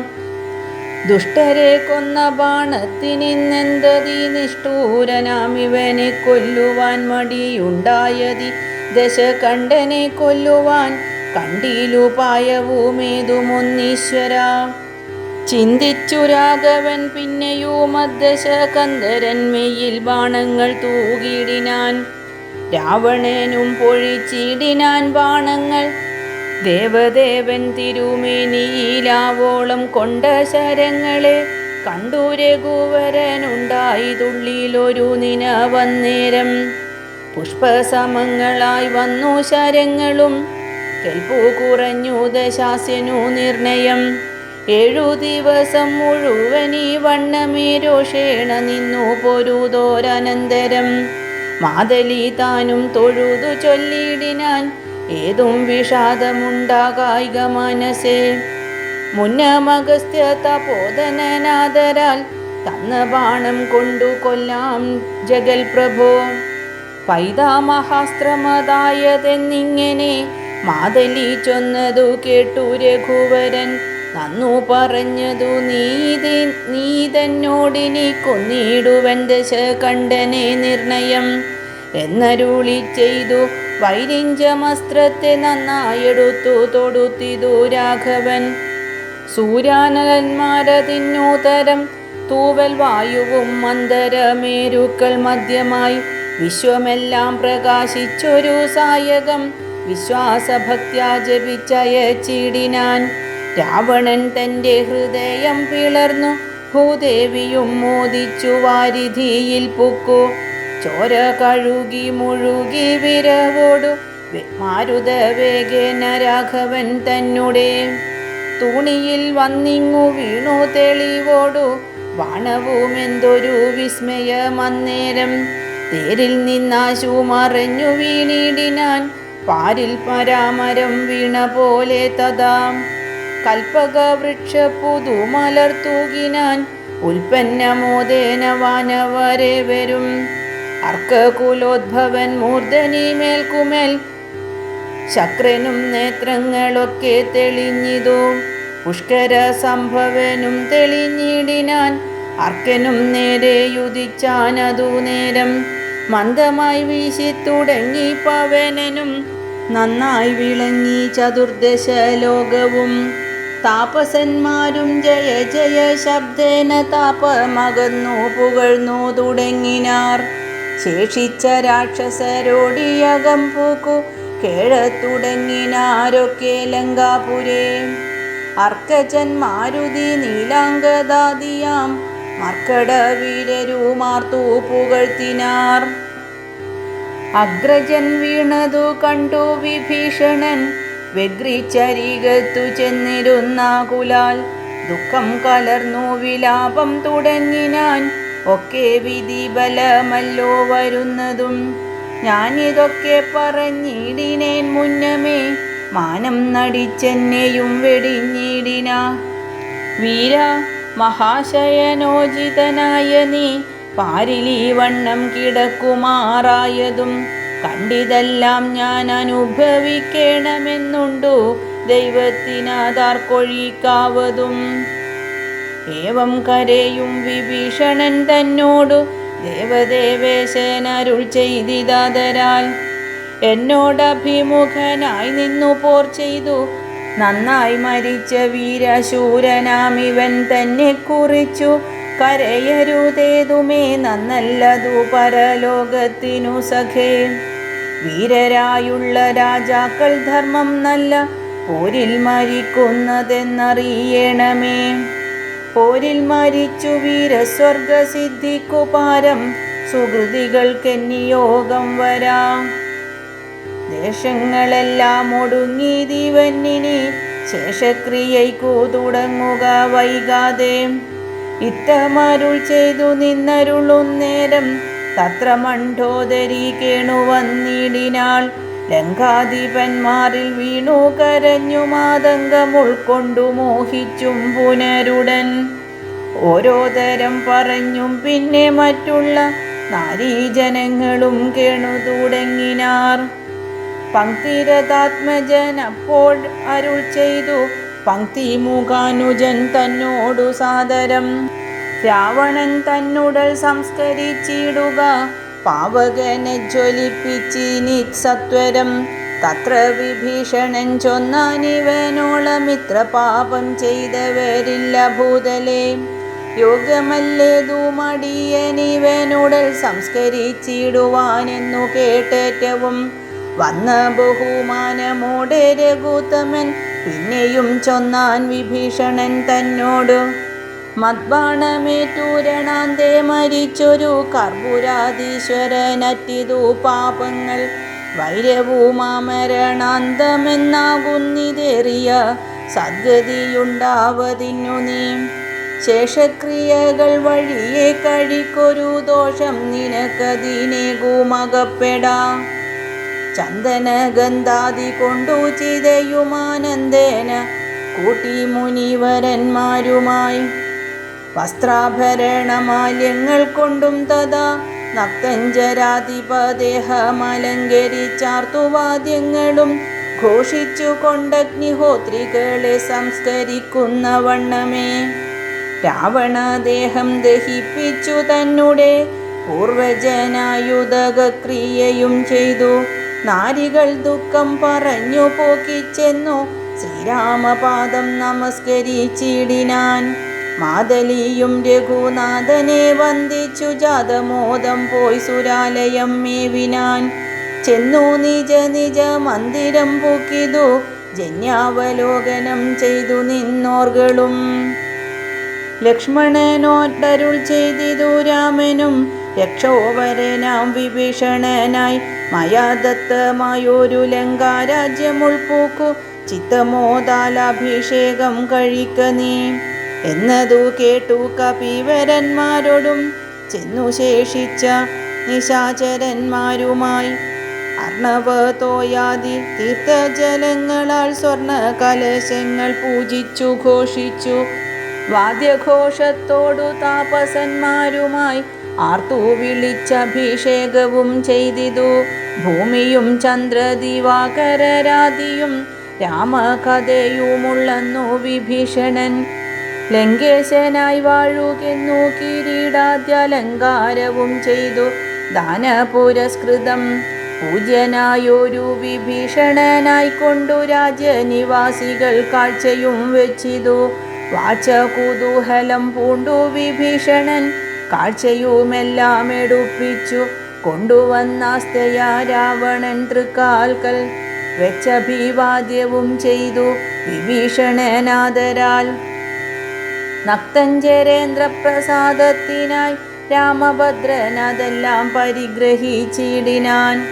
ദുഷ്ടരെ കൊന്ന ബാണത്തിനിന്നെന്തതി നിഷ്ഠൂരനാം ഇവനെ കൊല്ലുവാൻ മടിയുണ്ടായതി. ദശകണ്ഠനെ കൊല്ലുവാൻ കണ്ടിലുപായവുമേതുമൊന്നീശ്വര. ചിന്തിച്ചു രാഘവൻ പിന്നെയും ദശകന്ധരൻ മെയ്യിൽ ബാണങ്ങൾ തൂകിടിനാൻ. രാവണനും പൊഴിച്ചിടിനാൻ ബാണങ്ങൾ. ദേവദേവൻ തിരുമേനിയിലാവോളം കൊണ്ട ശരങ്ങളെ കണ്ടു രഘുവരനുണ്ടായതുള്ളിലൊരു നിനവന്നേരം. പുഷ്പസമങ്ങളായി വന്നു ശരങ്ങളും കെൽപ്പു കുറഞ്ഞു ദശാസ്യനു നിർണയം. 7 ദിവസം മുഴുവനീ വണ്ണമേ രോഷേണ നിന്നു പൊരുതോരനന്തരം മാതലി താനും തൊഴുതു ചൊല്ലിടിനാൻ ഏതും വിഷാദമുണ്ടാകായിക മനസ്സേ. മുന്നമഗസ്ത്യ തപോധനനാദരാൽ തന്ന ബാണം കൊണ്ടു കൊല്ലാം ജഗൽ പ്രഭോ. പൈതാമഹാസ്ത്രമതായതെന്നിങ്ങനെ മാതലി ചൊന്നതു കേട്ടു രഘുവരൻ. നന്നു പറഞ്ഞതു നീ തന്നോടിനി കൊന്നിടുവൻ ദശകണ്ഠനെ നിർണയം എന്നരുളി ചെയ്തു. വൈരിഞ്ചമസ്ത്രത്തെ നന്നായെടുത്തു തൊടുത്തിതു രാഘവൻ. സൂര്യാനകന്മാരതിന്നൂതരം തൂവൽ വായുവും മന്ദരമേരുക്കൾ മധ്യമായി വിശ്വമെല്ലാം പ്രകാശിച്ചൊരു സായകം വിശ്വാസഭക്ത്യാ ജപിച്ചയച്ചിടിനാൻ. രാവണൻ തൻ്റെ ഹൃദയം പിളർന്നു ഭൂദേവിയും മോദിച്ചു വാരിധിയിൽ പുക്കു. ചോര കഴുകി മുഴുകി വിരവോടു മാരുതവേഗേന രാഘവൻ തന്നെ തൂണിയിൽ വന്നിങ്ങു വീണു തെളിവോടു. ബാണവുമെന്തൊരു വിസ്മയമന്നേരം. തേരിൽ നിന്നാശു മറഞ്ഞു വീണിടിനാൻ പാരിൽ പരാമരം വീണ പോലെ തഥാ. കൽപ്പക വൃക്ഷ പുതുമലർത്തൂകിനാൻ ഉൽപ്പന്നമോദേന വാനവരെ വരും. അർക്കകുലോദ്ഭവൻ മൂർധനി മേൽക്കുമേൽ ശക്രനും നേത്രങ്ങളൊക്കെ തെളിഞ്ഞിതു. പുഷ്കര സംഭവനും തെളിഞ്ഞിടിനാൻ. അർക്കനും നേരെ യുദിച്ചാനതു നേരം. മന്ദമായി വീശി തുടങ്ങി പവനനും നന്നായി വിളങ്ങി ചതുർദശ ലോകവും. താപസന്മാരും ജയ ജയ ശബ്ദേന താപമകന്നു പുകഴ്ന്നു തുടങ്ങിനാർ. ശേഷിച്ച രാക്ഷസരോടിയകം പൂക്കു കേഴത്തുടങ്ങിനാരൊക്കെ ലങ്കാപുരേ. അർക്കജൻ മാരുതി നീലാംഗദാദിയാം മർക്കടവീരരുമാർത്തു പുകഴ്ത്തിനാർ. അഗ്രജൻ വീണതു കണ്ടു വിഭീഷണൻ വ്യഗ്രിച്ചരികത്തു ചെന്നിരുന്നാകുലാൽ ദുഃഖം കലർന്നു വിലാപം തുടങ്ങിനാൻ. ഒക്കെ വിധി ബലമല്ലോ വരുന്നതും ഞാനിതൊക്കെ പറഞ്ഞിടിനേൻ മുന്നമേ. മാനം നടിച്ചെന്നെയും വെടിഞ്ഞിടിന. വീര മഹാശയനോചിതനായ നീ പാരിലീ വണ്ണം കിടക്കുമാറായതും കണ്ടിതെല്ലാം ഞാൻ അനുഭവിക്കണമെന്നുണ്ടു ദൈവത്തിനാതാർക്കൊഴിക്കാവതും. ഏവം കരയും വിഭീഷണൻ തന്നോടു ദേവദേവേശനരുൾ ചെയ്തിതാദരാൽ എന്നോടഭിമുഖനായി നിന്നു പോർ ചെയ്തു നന്നായി മരിച്ച വീരശൂരനാമിവൻ തന്നെ കുറിച്ചു കരയരുതേതുമേ നന്നല്ലതു പരലോകത്തിനു സഖേ. വീരരായുള്ള രാജാക്കൾ ധർമ്മം നല്ല പോരിൽ മരിക്കുന്നതെന്നറിയണമേ. പോരിൽ മരിച്ചു വീരസ്വർഗസിദ്ധിക്കു പാരം സുഹൃതികൾക്കെന്നിയോഗം വരാം. ദേശങ്ങളെല്ലാം ഒടുങ്ങി ദിവന്നിനി ശേഷക്രിയയ്ക്കു തുടങ്ങുക വൈകാതെ. ഇത്തമരുൾ ചെയ്തു നിന്നരുളുന്നേരം തത്ര മണ്ഡോദരി കേണു വന്നിടിനാൾ. ലങ്കാധിപന്മാരിൽ വീണു കരഞ്ഞു മാതങ്കം ഉൾക്കൊണ്ടു മോഹിച്ചും പുനരുടൻ ഓരോ തരം പറഞ്ഞും പിന്നെ മറ്റുള്ള നാരീജനങ്ങളും കേണു തുടങ്ങിനാർ. പങ്ക്തിരഥാത്മജൻ അപ്പോൾ അരുൾ ചെയ്തു പങ്ക്തി മുഖാനുജൻ തന്നോടു സാദരം. രാവണൻ തന്നുടൽ സംസ്കരിച്ചിടുക പാവകനെ ജ്വലിപ്പിച്ചിനി സത്വരം. തത്ര വിഭീഷണൻ ചൊന്നാനിവനോളമിത്ര പാപം ചെയ്തവരില്ല ഭൂതലേ. യോഗമല്ലേതു മടിയനിവനുടൽ സംസ്കരിച്ചിടുവാനെന്നു കേട്ടേറ്റവും വന്ന ബഹുമാനമോടെ രഘുത്തമൻ പിന്നെയും ചൊന്നാൻ വിഭീഷണൻ തന്നോട്. മദ്ബാണമേറ്റൂരണാന്തേ മരിച്ചൊരു കർപ്പൂരാധീശ്വരനറ്റിതു പാപങ്ങൾ വൈരവുമാമരണാന്തമെന്നാകുന്നിതേറിയ സദ്ഗതിയുണ്ടാവതിന്നു നീ. ശേഷക്രിയകൾ വഴിയെ കഴിക്കൊരു ദോഷം നിനക്കതിനേകുമകപ്പെടാ. ചന്ദനഗന്ധാദി കൊണ്ടു ചിതയുമാനന്ദേന കൂട്ടി മുനിവരന്മാരുമായി വസ്ത്രാഭരണമാല്യങ്ങൾ കൊണ്ടും തഥാ നക്തഞ്ചരാധിപദേഹമലങ്കരിച്ചാർത്തുവാദ്യങ്ങളും ഘോഷിച്ചു കൊണ്ടഗ്നിഹോത്രികളെ സംസ്കരിക്കുന്ന വണ്ണമേ. രാവണദേഹം ദഹിപ്പിച്ചു തന്നെ പൂർവജനായുധക്രിയയും ചെയ്തു. നാരികൾ ദുഃഖം പറഞ്ഞു പോക്കിച്ചെന്നു ശ്രീരാമപാദം നമസ്കരിച്ചിടിനാൻ. മാതലിയും രഘുനാഥനെ വന്ദിച്ചു ജാതമോദം പോയി സുരാലയം മേവിനാൻ. ചെന്നു നിജ നിജ മന്ദിരം പൂക്കിതു ജന്യാവലോകനം ചെയ്തു നിന്നോർകളും. ലക്ഷ്മണനോടരുൾ ചെയ്തിതു രാമനും രക്ഷോവരനാം വിഭീഷണനായി മയാദത്തമായൊരു ലങ്കാരാജ്യമുൾപ്പൂക്കു ചിത്തമോദാലഭിഷേകം കഴിക്ക നീ എന്നതു കേട്ടു കപിവരന്മാരോടും ചെന്നു ശേഷിച്ച നിശാചരന്മാരുമായി അർണവതോയാദി തീർത്ഥജലങ്ങളാൽ സ്വർണ കലശങ്ങൾ പൂജിച്ചു ഘോഷിച്ചു വാദ്യഘോഷത്തോടു താപസന്മാരുമായി ആർത്തു വിളിച്ചഭിഷേകവും ചെയ്തിതു. ഭൂമിയും ചന്ദ്രദിവാകരരാദിയും രാമകഥയുമുള്ളന്നു വിഭീഷണൻ. ലങ്കേശനായി വാഴുകെന്നു കിരീടാദ്യലങ്കാരവും ചെയ്തു ദാനപുരസ്കൃതം. പൂജ്യനായൊരു വിഭീഷണനായിക്കൊണ്ടു രാജ്യനിവാസികൾ കാഴ്ചയും വെച്ചിതു. വാച കുതൂഹലം പൂണ്ടു വിഭീഷണൻ കാഴ്ചയുമെല്ലാം എടുപ്പിച്ചു കൊണ്ടുവന്നാസ്തയാ രാവണൻ തൃക്കാൽക്കൽ വെച്ചഭിവാദ്യവും ചെയ്തു വിഭീഷണനാദരാൽ. നക്തഞ്ചരേന്ദ്രപ്രസാദത്തിനായി രാമഭദ്രൻ അതെല്ലാം പരിഗ്രഹിച്ചിടിനാൻ.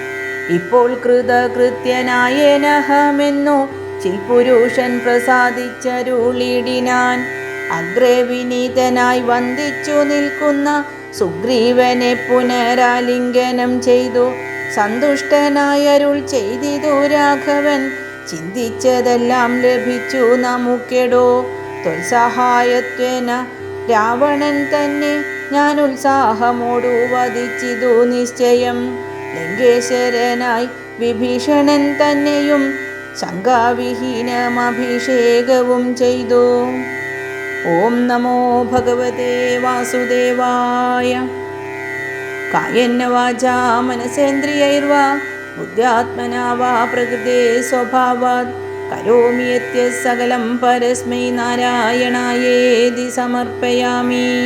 ഇപ്പോൾ കൃതകൃത്യനായേനഹമെന്നു ചിൽപുരുഷൻ പ്രസാദിച്ചരുളിടിനാൻ. അഗ്രേ വിനീതനായി വന്ദിച്ചു നിൽക്കുന്ന സുഗ്രീവനെ പുനരാലിംഗനം ചെയ്തു സന്തുഷ്ടനായരുൾ ചെയ്തിതു രാഘവൻ. ചിന്തിച്ചതെല്ലാം ലഭിച്ചു നമുക്കെടോ. ത്വത്സഹായത്വേന രാവണൻ തന്നെ ഞാൻ ഉത്സാഹമോടു വധിച്ചിതു നിശ്ചയം. ലങ്കേശ്വരനായി വിഭീഷണൻ തന്നെയും ശങ്കാവിഹീനമഭിഷേകവും ചെയ്തു. ഓം നമോ ഭഗവതേ വാസുദേവായ. കായേന വാചാ മനസേന്ദ്രിയൈർവാ ബുദ്ധ്യാത്മനാ വാ പ്രകൃതേ സ്വഭാവാത് കരോമി യത്യത് സകലം പരസ്മൈ നാരായണായേതി സമർപ്പയാമി.